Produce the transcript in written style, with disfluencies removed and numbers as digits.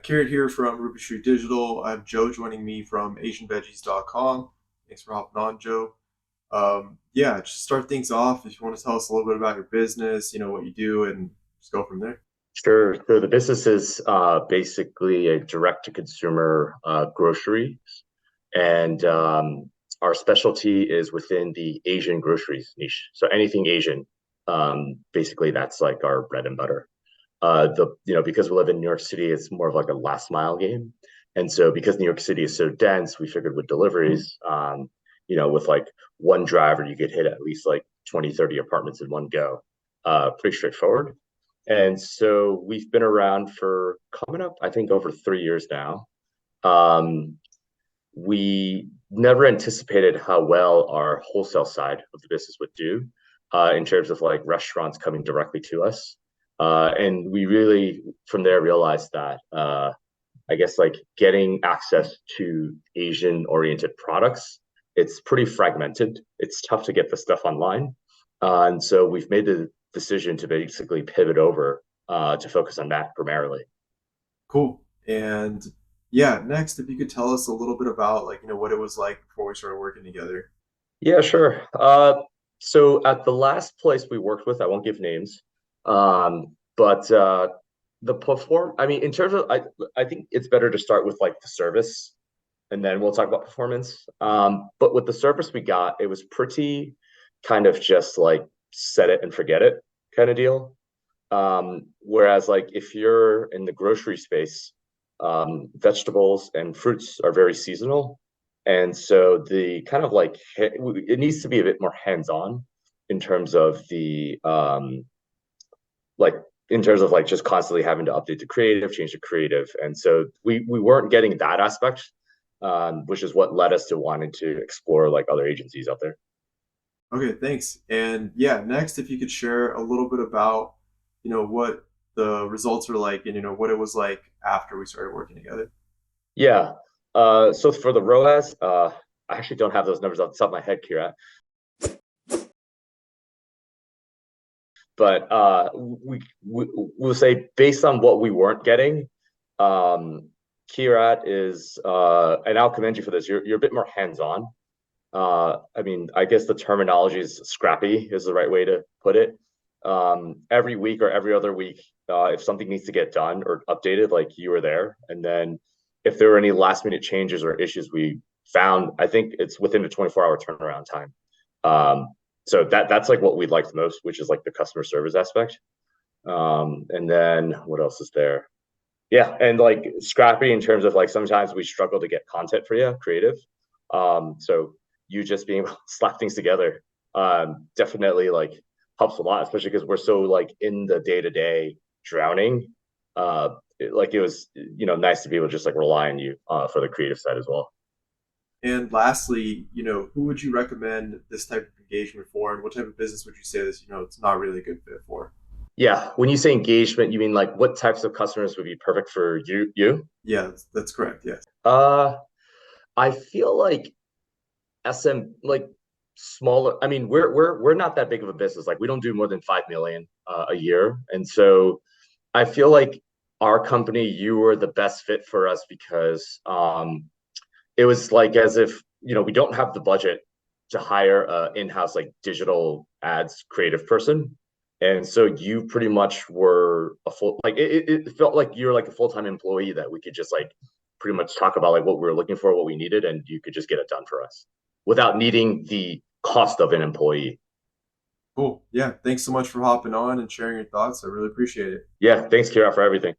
Kirit here from Ruby Street Digital. I have Joe joining me from AsianVeggies.com. Thanks for hopping on, Joe. Yeah, just start things off. If you want to tell us a little bit about your business, what you do, and just go from there. Sure. So the business is basically a direct-to-consumer grocery, and our specialty is within the Asian groceries niche. So anything Asian, basically that's like our bread and butter. Because we live in New York City, it's more of like a last mile game. And so because New York City is so dense, we figured with deliveries, with like one driver, you could hit at least like 20, 30 apartments in one go. Pretty straightforward. And so we've been around for coming up, I think, over 3 years now. Um, we never anticipated how well our wholesale side of the business would do in terms of like restaurants coming directly to us. And we really, from there, realized that I guess like getting access to Asian oriented products, it's pretty fragmented. It's tough to get the stuff online. And so we've made the decision to basically pivot over to focus on that primarily. Cool. And yeah, next, if you could tell us a little bit about what it was like before we started working together. Yeah, sure. So at the last place we worked with, I won't give names, but I mean, in terms of, I think it's better to start with like the service and then we'll talk about performance. But with the service we got, it was pretty kind of just like set it and forget it kind of deal. Whereas like if you're in the grocery space, vegetables and fruits are very seasonal. And so the kind of like it needs to be a bit more hands-on in terms of the like in terms of like just constantly having to update the creative, change the creative. And so we weren't getting that aspect, which is what led us to wanting to explore like other agencies out there. Okay, thanks. And yeah, next, if you could share a little bit about, what the results were like and, what it was like after we started working together. Yeah. So for the ROAS, I actually don't have those numbers off the top of my head, Kira. But we'll say based on what we weren't getting, Kirat is, and I'll commend you for this. You're a bit more hands-on. I mean, I guess the terminology is scrappy is the right way to put it. Every week or every other week, if something needs to get done or updated, like you were there. And then if there were any last minute changes or issues we found, I think it's within a 24-hour turnaround time. So that's like what we liked most, which is like the customer service aspect. And then what else is there? Yeah, and like scrappy in terms of like sometimes we struggle to get content for you, creative. So you just being able to slap things together definitely like helps a lot, especially because we're so like in the day-to-day drowning. It was nice to be able to just like rely on you for the creative side as well. And lastly, who would you recommend this type of engagement for, and what type of business would you say this, it's not really a good fit for? Yeah, when you say engagement, you mean like what types of customers would be perfect for you? Yeah, that's correct. Yes. Uh, I feel like SM like smaller. I mean, we're not that big of a business. Like we don't do more than 5 million a year, and so I feel like our company, you were the best fit for us because it was like as if we don't have the budget to hire a in-house like digital ads creative person, and so you pretty much were a full like it felt like you're like a full-time employee that we could just like pretty much talk about like what we were looking for, what we needed, and you could just get it done for us without needing the cost of an employee. Cool. Yeah. Thanks so much for hopping on and sharing your thoughts. I really appreciate it. Yeah, thanks, Kira, for everything.